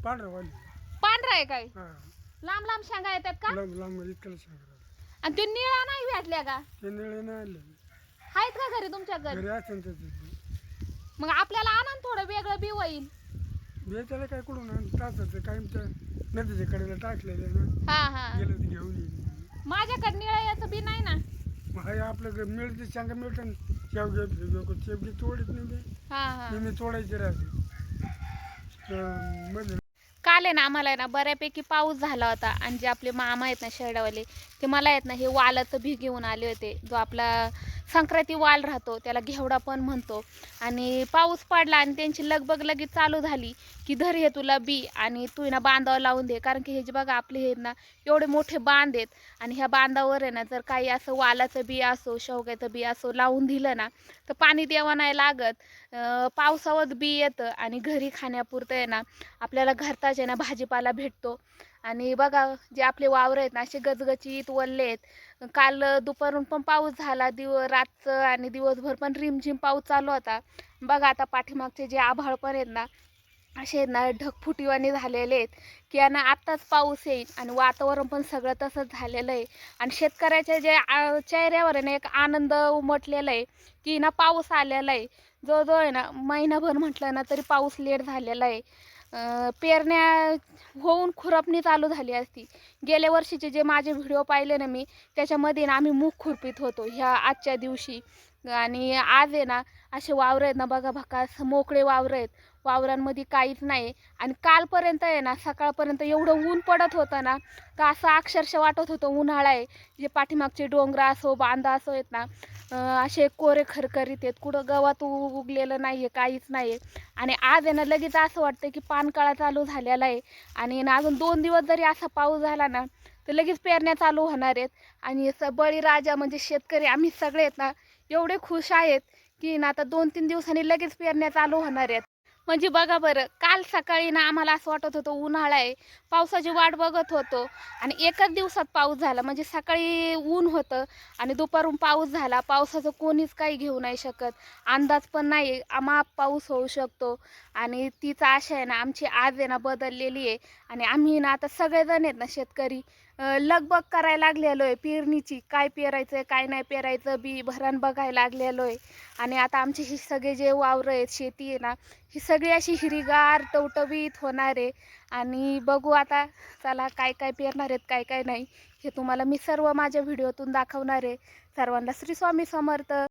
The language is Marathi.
पांढरावाली. पांढरा आहे काय? हा, लांब लांब शेंगा येतात का? लांब लांब इतकं सांगा. आणि ते निळा नाही भेटल्या का? ते निळे नाही आले. आहेत का घरी तुमच्या घरी? घरी असेल तर मग आपल्याला आणा ना थोडं वेगळं बी होईल. बेचायला काय कुठून टाकायचं काय नदीच्या कडेला टाकलेले ना. हा हा, गेलं तर घेऊन येईल. माझ्याकडे निळा याचं बी नाही ना. मग हे आपलं मिळते सांगा मिळतं. शेवगे शेवगी तोडत नाही ते. हा हा, नेहमी तोडायचे राहते. मध्ये काल आहे ना आम्हाला आहे ना बऱ्यापैकी पाऊस झाला होता आणि जे आपले मामा आहेत ना शेरडावाले ते मला आहेत ना हे वालाचं बी घेऊन आले होते. जो आपला संक्रांती वाल राहतो त्याला घेवडा पण म्हणतो. आणि पाऊस पडला आणि त्यांची लगबग लगेच चालू झाली की धर हे तुला बी आणि तू ना बांधावर लावून दे. कारण की हे जे बघा आपले हे ना एवढे मोठे बांध आहेत आणि ह्या बांधावर आहे ना जर काही असं वालाचं बी असो शेवग्याचं बी असो लावून दिलं ना तर पाणी द्यावं नाही लागत. पावसावर बी येतं आणि घरी खाण्यापुरतं आहे ना आपल्याला घरताच आहे ना भाजीपाला भेटतो. आणि बघा जे आपले वावर आहेत ना असे गचगचीत वल्ले आहेत. काल दुपारून पण पाऊस झाला रातचं आणि दिवसभर पण रिमझिम पाऊस चालू होता. बघा आता पाठीमागचे जे आभाळ पण आहेत ना असे ना ढगफुटीवाणी झालेले आहेत की ना आत्ताच पाऊस येईल आणि वातावरण पण सगळं तसंच झालेलं आहे. आणि शेतकऱ्याच्या जे चेहऱ्यावर आहे ना एक आनंद उमटलेला आहे की ना पाऊस आलेला आहे. जवळजवळ आहे ना महिनाभर म्हटलं ना तरी पाऊस लेट झालेला आहे. पेरण्या होऊन खुरपणी चालू झाली असती. गेल्या वर्षीचे जे माझे व्हिडिओ पाहिले ना मी त्याच्यामध्ये ना आम्ही मूग खुरपीत होतो ह्या आजच्या दिवशी. आणि आज आहे ना असे वावरं आहेत ना बघा भकास मोकळे वावरं आहेत. वावरांमध्ये काहीच नाही. आणि कालपर्यंत आहे ना सकाळपर्यंत एवढं ऊन पडत होतं ना तर असं अक्षरशः वाटत होतं उन्हाळा आहे. जे पाठीमागचे डोंगर असो बांधा असो आहेत ना असे कोरे खरखरीत आहेत. कुठं गवत उगलेलं नाही आहे काहीच नाही आहे. आणि आज आहे ना लगेच असं वाटतं की पानकाळा चालू झालेला आहे. आणि ना अजून 2 दिवस जरी असा पाऊस झाला ना तर लगेच पेरण्या चालू होणार आहेत. आणि बळीराजा म्हणजे शेतकरी आम्ही सगळे आहेत ना एवढे खुश आहेत की ना आता 2-3 दिवसांनी लगेच पेरण्या चालू होणार आहेत. म्हणजे बघा बरं काल सकाळी ना आम्हाला असं वाटत होतं उन्हाळा आहे पावसाची वाट बघत होतो आणि एकच दिवसात पाऊस झाला. म्हणजे सकाळी ऊन होतं आणि दुपारून पाऊस झाला. पावसाचं कोणीच काही घेऊ नाही शकत. अंदाज पण नाही आम्हा पाऊस होऊ शकतो. आणि तीच आशा आहे ना आमची आज आहे ना बदललेली आहे. आणि आम्ही ना आता सगळेजण आहेत ना शेतकरी लगबग करायला लागलेलो आहे पेरणीची. काय पेरायचं आहे काय नाही पेरायचं बी भरण बघायला लागलेलो आहे. आणि आता आमचे हे सगळे जे वावरं आहेत शेती आहे ना ही सगळी अशी हिरवीगार टवटवीत होणार आहे. आणि बघू आता चला काय काय पेरणार आहेत काय काय नाही हे तुम्हाला मी सर्व माझ्या व्हिडिओतून दाखवणार आहे. सर्वांना श्री स्वामी समर्थ.